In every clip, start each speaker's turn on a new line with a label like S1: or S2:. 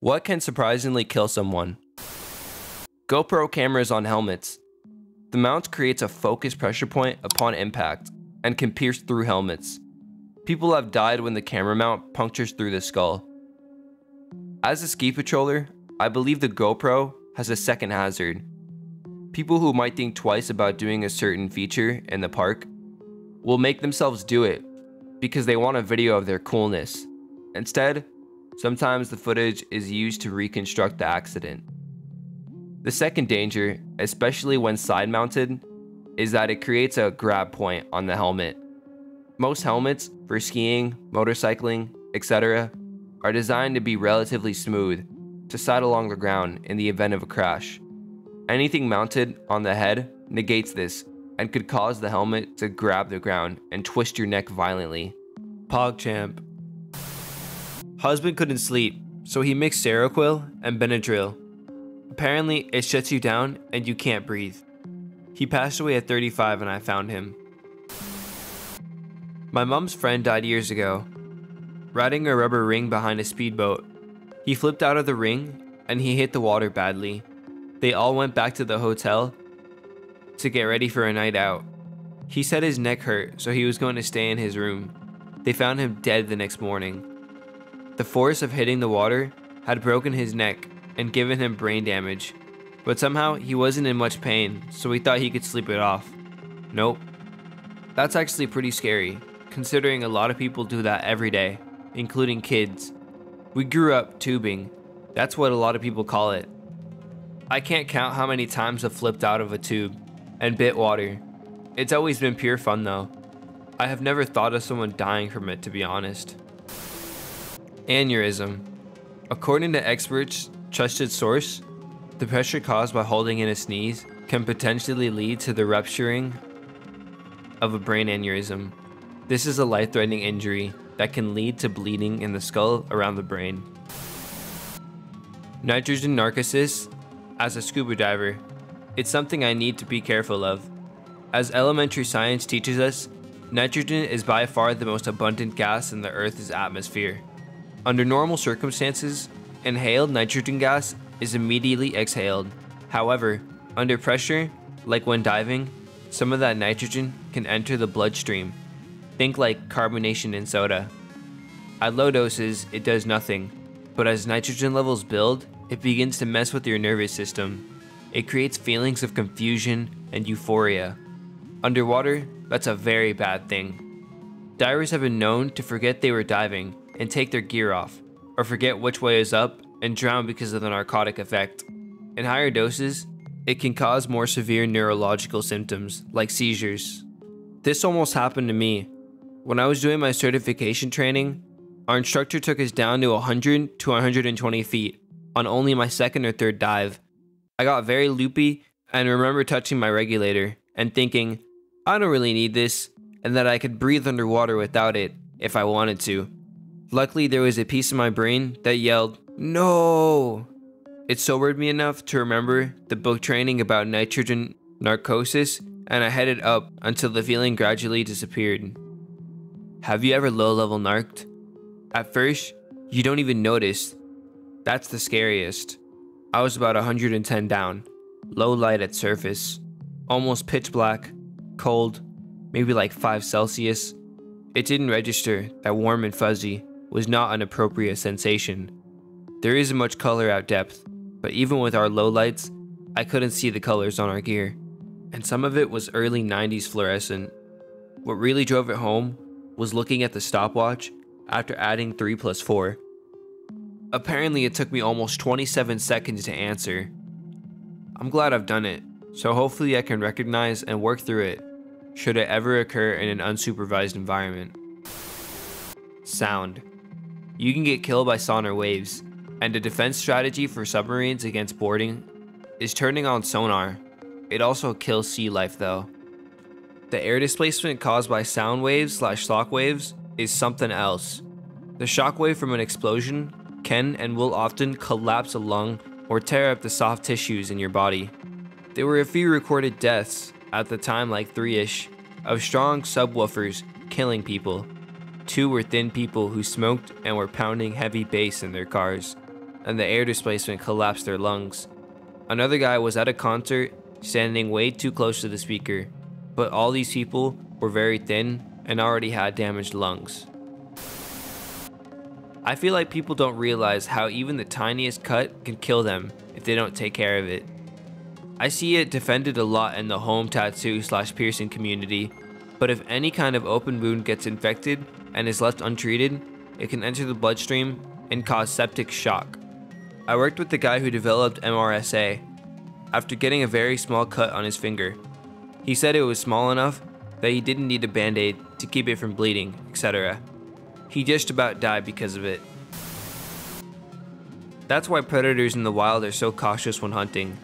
S1: What can surprisingly kill someone? GoPro cameras on helmets. The mount creates a focused pressure point upon impact and can pierce through helmets. People have died when the camera mount punctures through the skull. As a ski patroller, I believe the GoPro has a second hazard. People who might think twice about doing a certain feature in the park will make themselves do it because they want a video of their coolness. Instead, sometimes the footage is used to reconstruct the accident. The second danger, especially when side mounted, is that it creates a grab point on the helmet. Most helmets for skiing, motorcycling, etc. are designed to be relatively smooth to slide along the ground in the event of a crash. Anything mounted on the head negates this and could cause the helmet to grab the ground and twist your neck violently. PogChamp. Husband couldn't sleep, so he mixed Seroquel and Benadryl. Apparently, it shuts you down and you can't breathe. He passed away at 35 and I found him. My mom's friend died years ago, riding a rubber ring behind a speedboat. He flipped out of the ring and he hit the water badly. They all went back to the hotel to get ready for a night out. He said his neck hurt, so he was going to stay in his room. They found him dead the next morning. The force of hitting the water had broken his neck and given him brain damage, but somehow he wasn't in much pain, so we thought he could sleep it off. Nope. That's actually pretty scary, considering a lot of people do that every day, including kids. We grew up tubing. That's what a lot of people call it. I can't count how many times I've flipped out of a tube and bit water. It's always been pure fun though. I have never thought of someone dying from it, to be honest. Aneurysm. According to experts' trusted source, the pressure caused by holding in a sneeze can potentially lead to the rupturing of a brain aneurysm. This is a life-threatening injury that can lead to bleeding in the skull around the brain. Nitrogen narcosis. As a scuba diver, it's something I need to be careful of. As elementary science teaches us, nitrogen is by far the most abundant gas in the Earth's atmosphere. Under normal circumstances, inhaled nitrogen gas is immediately exhaled. However, under pressure, like when diving, some of that nitrogen can enter the bloodstream. Think like carbonation in soda. At low doses, it does nothing, but as nitrogen levels build, it begins to mess with your nervous system. It creates feelings of confusion and euphoria. Underwater, that's a very bad thing. Divers have been known to forget they were diving and take their gear off, or forget which way is up and drown because of the narcotic effect. In higher doses, it can cause more severe neurological symptoms like seizures. This almost happened to me. When I was doing my certification training, our instructor took us down to 100 to 120 feet on only my second or third dive. I got very loopy and remember touching my regulator and thinking, I don't really need this, and that I could breathe underwater without it if I wanted to. Luckily, there was a piece of my brain that yelled, "No!" It sobered me enough to remember the book training about nitrogen narcosis, and I headed up until the feeling gradually disappeared. Have you ever low-level narked? At first, you don't even notice. That's the scariest. I was about 110 down, low light at surface, almost pitch black, cold, maybe like 5 Celsius. It didn't register that warm and fuzzy was not an appropriate sensation. There isn't much color at depth, but even with our low lights, I couldn't see the colors on our gear, and some of it was early 90s fluorescent. What really drove it home was looking at the stopwatch after adding 3 plus 4. Apparently it took me almost 27 seconds to answer. I'm glad I've done it, so hopefully I can recognize and work through it, should it ever occur in an unsupervised environment. Sound. You can get killed by sonar waves, and a defense strategy for submarines against boarding is turning on sonar. It also kills sea life though. The air displacement caused by sound waves / shock waves is something else. The shockwave from an explosion can and will often collapse a lung or tear up the soft tissues in your body. There were a few recorded deaths at the time, like 3-ish, of strong subwoofers killing people. 2 were thin people who smoked and were pounding heavy bass in their cars. and the air displacement collapsed their lungs. Another guy was at a concert, standing way too close to the speaker, but all these people were very thin and already had damaged lungs. I feel like people don't realize how even the tiniest cut can kill them if they don't take care of it. I see it defended a lot in the home tattoo / piercing community, but if any kind of open wound gets infected and is left untreated, it can enter the bloodstream and cause septic shock. I worked with the guy who developed MRSA after getting a very small cut on his finger. He said it was small enough that he didn't need a band-aid to keep it from bleeding, etc. He just about died because of it. That's why predators in the wild are so cautious when hunting.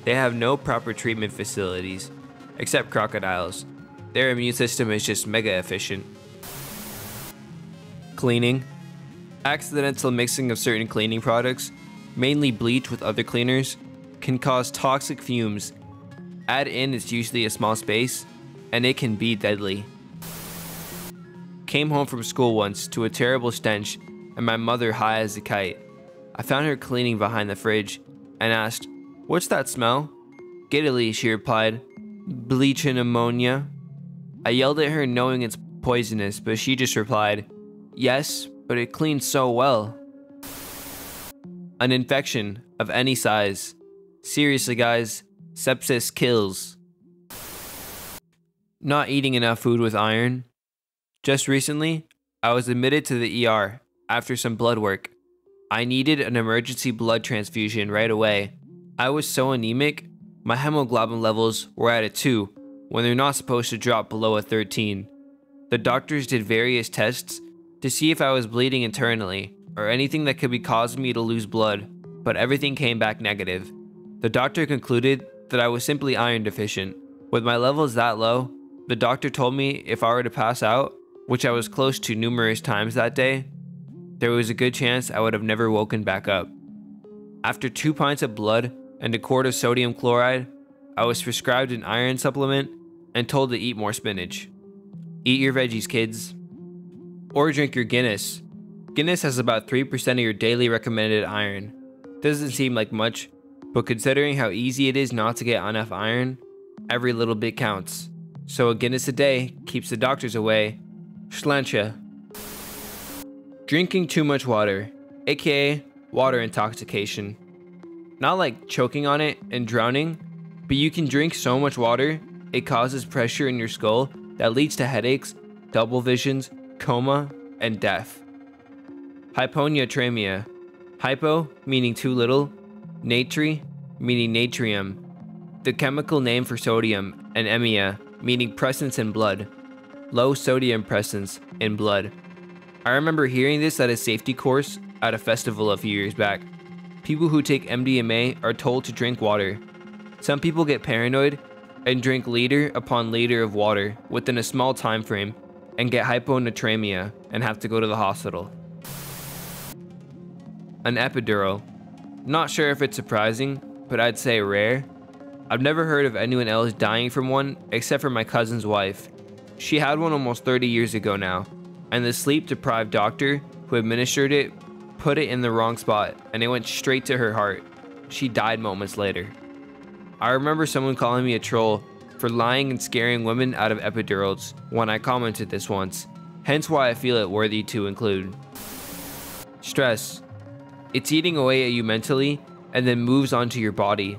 S1: They have no proper treatment facilities, except crocodiles. Their immune system is just mega efficient. Cleaning. Accidental mixing of certain cleaning products, mainly bleach with other cleaners, can cause toxic fumes. Add in it's usually a small space, and it can be deadly. Came home from school once to a terrible stench and my mother high as a kite. I found her cleaning behind the fridge and asked, "What's that smell?" Giddily, she replied, "Bleach and ammonia." I yelled at her knowing it's poisonous, but she just replied, "Yes, but it cleans so well." An infection of any size. Seriously guys, sepsis kills. Not eating enough food with iron. Just recently, I was admitted to the ER after some blood work. I needed an emergency blood transfusion right away. I was so anemic, my hemoglobin levels were at a 2 when they're not supposed to drop below a 13. The doctors did various tests to see if I was bleeding internally or anything that could be causing me to lose blood, but everything came back negative. The doctor concluded that I was simply iron deficient. With my levels that low, the doctor told me if I were to pass out, which I was close to numerous times that day, there was a good chance I would have never woken back up. After 2 pints of blood and a quart of sodium chloride, I was prescribed an iron supplement and told to eat more spinach. Eat your veggies, kids. Or drink your Guinness. Guinness has about 3% of your daily recommended iron. Doesn't seem like much, but considering how easy it is not to get enough iron, every little bit counts. So a Guinness a day keeps the doctors away. Schlancha. Drinking too much water, aka water intoxication. Not like choking on it and drowning, but you can drink so much water, it causes pressure in your skull that leads to headaches, double visions, coma, and death. Hyponatremia. Hypo meaning too little, natri meaning natrium, the chemical name for sodium, and emia meaning presence in blood. Low sodium presence in blood. I remember hearing this at a safety course at a festival a few years back. People who take MDMA are told to drink water. Some people get paranoid and drink liter upon liter of water within a small time frame and get hyponatremia and have to go to the hospital. An epidural. Not sure if it's surprising, but I'd say rare. I've never heard of anyone else dying from one except for my cousin's wife. She had one almost 30 years ago now, and the sleep-deprived doctor who administered it put it in the wrong spot and it went straight to her heart. She died moments later. I remember someone calling me a troll for lying and scaring women out of epidurals when I commented this once, hence why I feel it worthy to include. Stress. It's eating away at you mentally and then moves onto your body.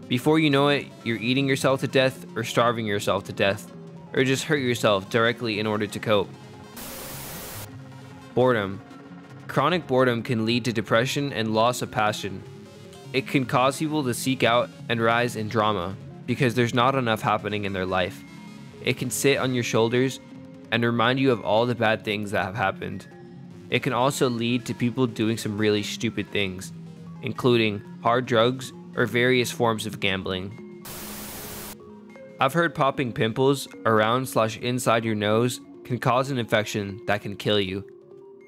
S1: Before you know it, you're eating yourself to death or starving yourself to death, or just hurt yourself directly in order to cope. Boredom. Chronic boredom can lead to depression and loss of passion. It can cause people to seek out and rise in drama because there's not enough happening in their life. It can sit on your shoulders and remind you of all the bad things that have happened. It can also lead to people doing some really stupid things, including hard drugs or various forms of gambling. I've heard popping pimples around/inside your nose can cause an infection that can kill you.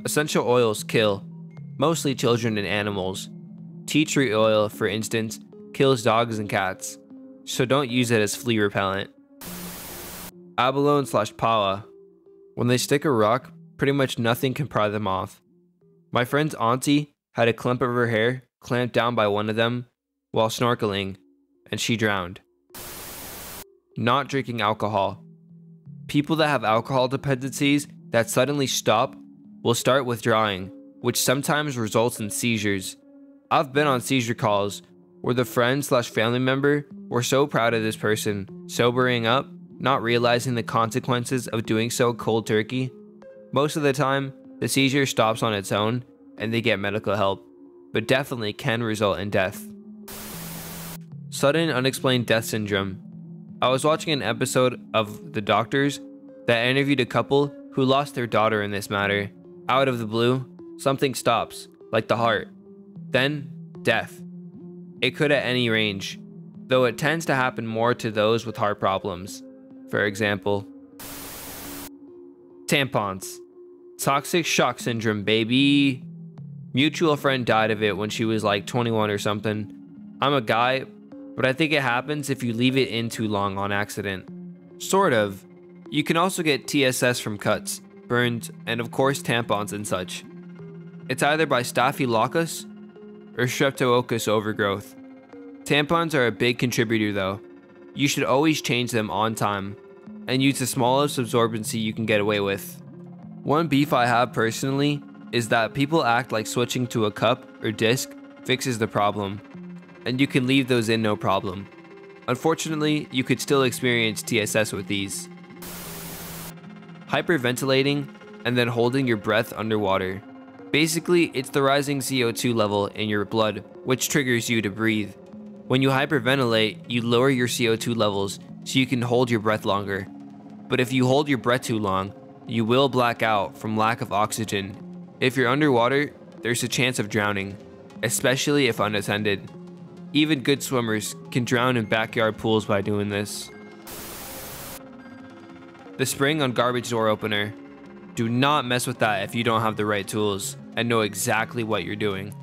S1: Essential oils kill, mostly children and animals. Tea tree oil, for instance, kills dogs and cats, so don't use it as flea repellent. Abalone/pawa. When they stick a rock, pretty much nothing can pry them off. My friend's auntie had a clump of her hair clamped down by one of them while snorkeling, and she drowned. Not drinking alcohol. People that have alcohol dependencies that suddenly stop will start withdrawing, which sometimes results in seizures. I've been on seizure calls where the friend/family member were so proud of this person sobering up, not realizing the consequences of doing so cold turkey. Most of the time, the seizure stops on its own and they get medical help, but definitely can result in death. Sudden unexplained death syndrome. I was watching an episode of The Doctors that interviewed a couple who lost their daughter in this matter. Out of the blue, something stops, like the heart. Then, death. It could at any range, though it tends to happen more to those with heart problems. For example, tampons. Toxic shock syndrome, baby. Mutual friend died of it when she was like 21 or something. I'm a guy, but I think it happens if you leave it in too long on accident. Sort of. You can also get TSS from cuts, burns, and of course tampons and such. It's either by Staphylococcus or Streptococcus overgrowth. Tampons are a big contributor though. You should always change them on time, and use the smallest absorbency you can get away with. One beef I have personally is that people act like switching to a cup or disc fixes the problem, and you can leave those in no problem. Unfortunately, you could still experience TSS with these. Hyperventilating and then holding your breath underwater. Basically, it's the rising CO2 level in your blood which triggers you to breathe. When you hyperventilate, you lower your CO2 levels so you can hold your breath longer. But if you hold your breath too long, you will black out from lack of oxygen. If you're underwater, there's a chance of drowning, especially if unattended. Even good swimmers can drown in backyard pools by doing this. The spring on garbage door opener. Do not mess with that if you don't have the right tools and know exactly what you're doing.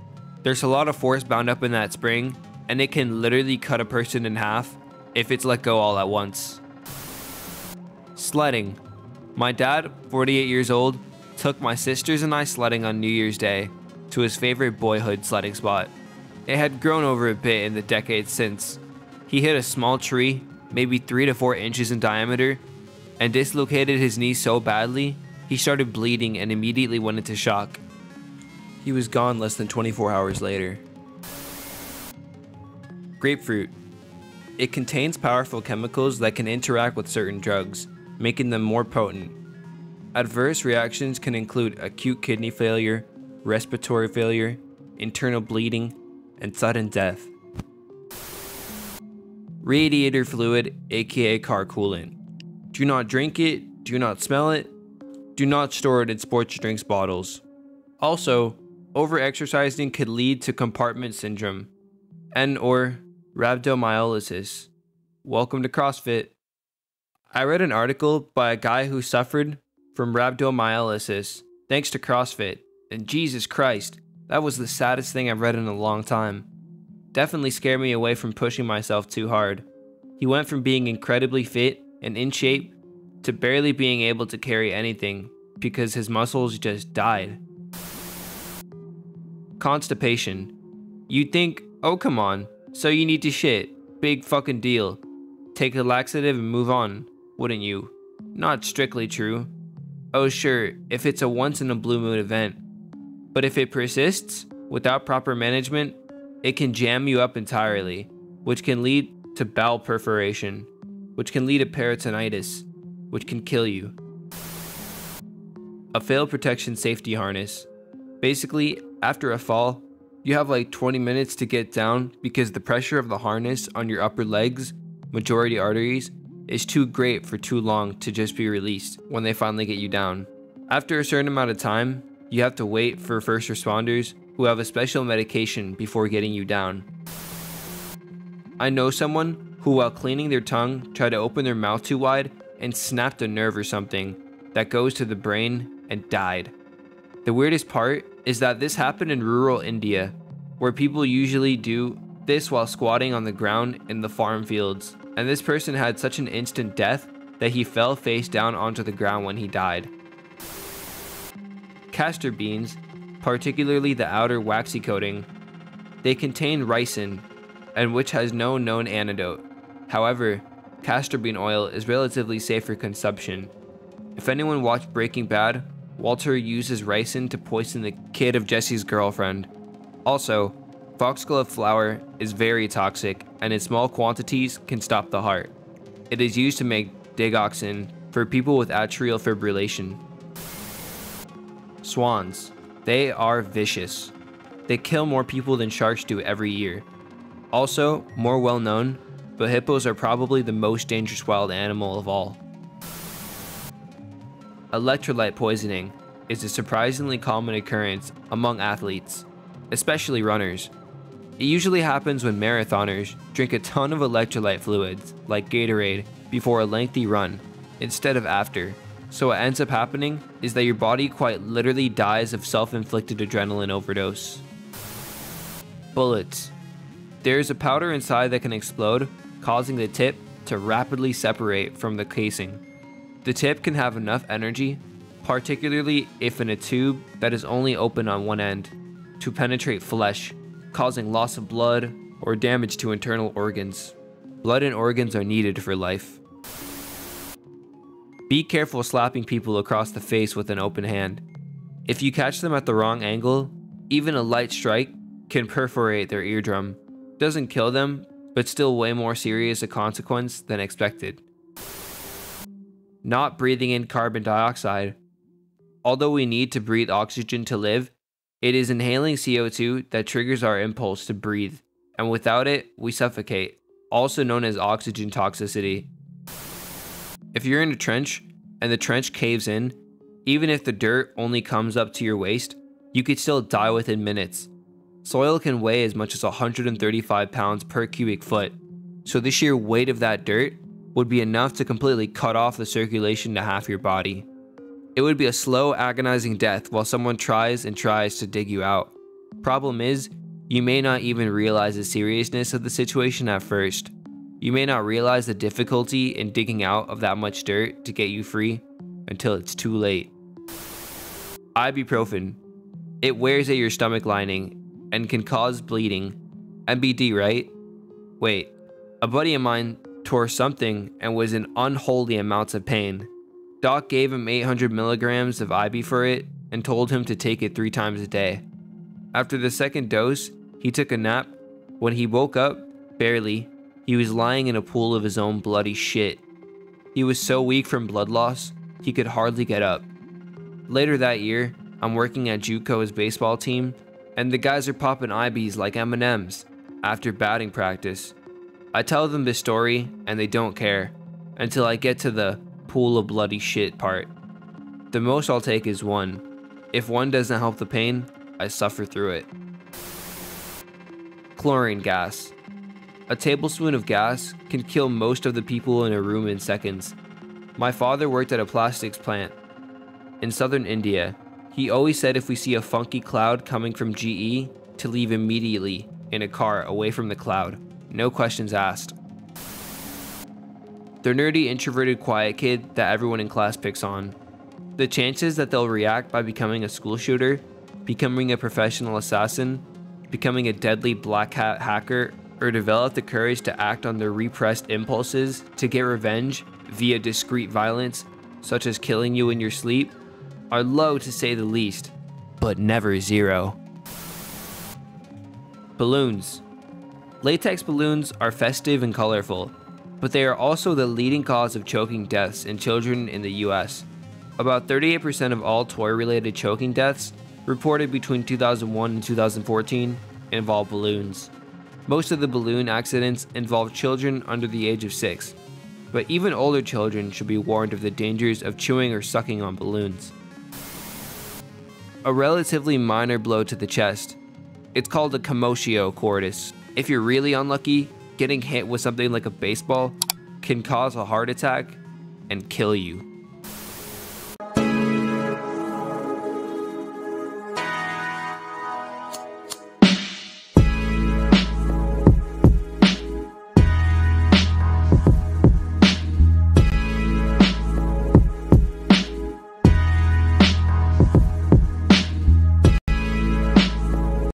S1: There's a lot of force bound up in that spring, and it can literally cut a person in half if it's let go all at once. Sledding. My dad, 48 years old, took my sisters and I sledding on New Year's Day to his favorite boyhood sledding spot. It had grown over a bit in the decades since. He hit a small tree, maybe 3 to 4 inches in diameter, and dislocated his knee so badly, he started bleeding and immediately went into shock. He was gone less than 24 hours later. Grapefruit. It contains powerful chemicals that can interact with certain drugs, making them more potent. Adverse reactions can include acute kidney failure, respiratory failure, internal bleeding, and sudden death. Radiator fluid, aka car coolant. Do not drink it, do not smell it, do not store it in sports drinks bottles. Also, overexercising could lead to compartment syndrome and/or rhabdomyolysis. Welcome to CrossFit. I read an article by a guy who suffered from rhabdomyolysis thanks to CrossFit, and Jesus Christ, that was the saddest thing I've read in a long time. Definitely scared me away from pushing myself too hard. He went from being incredibly fit and in shape to barely being able to carry anything because his muscles just died. Constipation. You'd think, oh come on, so you need to shit, big fucking deal. Take a laxative and move on, wouldn't you? Not strictly true. Oh sure, if it's a once in a blue moon event. But if it persists, without proper management, it can jam you up entirely, which can lead to bowel perforation, which can lead to peritonitis, which can kill you. A fail protection safety harness. Basically, after a fall, you have like 20 minutes to get down because the pressure of the harness on your upper legs, majority arteries, is too great for too long to just be released when they finally get you down. After a certain amount of time, you have to wait for first responders who have a special medication before getting you down. I know someone who, while cleaning their tongue, tried to open their mouth too wide and snapped a nerve or something that goes to the brain and died. The weirdest part is that this happened in rural India, where people usually do this while squatting on the ground in the farm fields, and this person had such an instant death that he fell face down onto the ground when he died. Castor beans, particularly the outer waxy coating. They contain ricin, and which has no known antidote. However, castor bean oil is relatively safe for consumption. If anyone watched Breaking Bad, Walter uses ricin to poison the kid of Jesse's girlfriend. Also, foxglove flower is very toxic, and in small quantities can stop the heart. It is used to make digoxin for people with atrial fibrillation. Swans. They are vicious. They kill more people than sharks do every year. Also, more well known, but hippos are probably the most dangerous wild animal of all. Electrolyte poisoning is a surprisingly common occurrence among athletes, especially runners. It usually happens when marathoners drink a ton of electrolyte fluids, like Gatorade, before a lengthy run, instead of after. So what ends up happening is that your body quite literally dies of self-inflicted adrenaline overdose. Bullets. There is a powder inside that can explode, causing the tip to rapidly separate from the casing. The tip can have enough energy, particularly if in a tube that is only open on one end, to penetrate flesh, causing loss of blood or damage to internal organs. Blood and organs are needed for life. Be careful slapping people across the face with an open hand. If you catch them at the wrong angle, even a light strike can perforate their eardrum. Doesn't kill them, but still way more serious a consequence than expected. Not breathing in carbon dioxide. Although we need to breathe oxygen to live, it is inhaling CO2 that triggers our impulse to breathe, and without it, we suffocate, also known as oxygen toxicity. If you're in a trench, and the trench caves in, even if the dirt only comes up to your waist, you could still die within minutes. Soil can weigh as much as 135 pounds per cubic foot, so the sheer weight of that dirt would be enough to completely cut off the circulation to half your body. It would be a slow, agonizing death while someone tries and tries to dig you out. Problem is, you may not even realize the seriousness of the situation at first. You may not realize the difficulty in digging out of that much dirt to get you free until it's too late. Ibuprofen. It wears at your stomach lining and can cause bleeding. MBD, right? Wait, a buddy of mine tore something and was in unholy amounts of pain. Doc gave him 800 milligrams of Ibu for it and told him to take it 3 times a day. After the second dose, he took a nap. When he woke up, barely, he was lying in a pool of his own bloody shit. He was so weak from blood loss, he could hardly get up. Later that year, I'm working at JUCO's baseball team, and the guys are popping IBs like M&Ms after batting practice. I tell them this story, and they don't care, until I get to the pool of bloody shit part. The most I'll take is 1. If 1 doesn't help the pain, I suffer through it. Chlorine gas. A tablespoon of gas can kill most of the people in a room in seconds. My father worked at a plastics plant in southern India. He always said if we see a funky cloud coming from GE, to leave immediately in a car away from the cloud. No questions asked. The nerdy, introverted, quiet kid that everyone in class picks on. The chances that they'll react by becoming a school shooter, becoming a professional assassin, becoming a deadly black hat hacker, or develop the courage to act on their repressed impulses to get revenge via discreet violence, such as killing you in your sleep, are low to say the least, but never zero. Balloons. Latex balloons are festive and colorful, but they are also the leading cause of choking deaths in children in the US. About 38% of all toy-related choking deaths reported between 2001 and 2014 involve balloons. Most of the balloon accidents involve children under the age of 6, but even older children should be warned of the dangers of chewing or sucking on balloons. A relatively minor blow to the chest. It's called a commotio cordis. If you're really unlucky, getting hit with something like a baseball can cause a heart attack and kill you.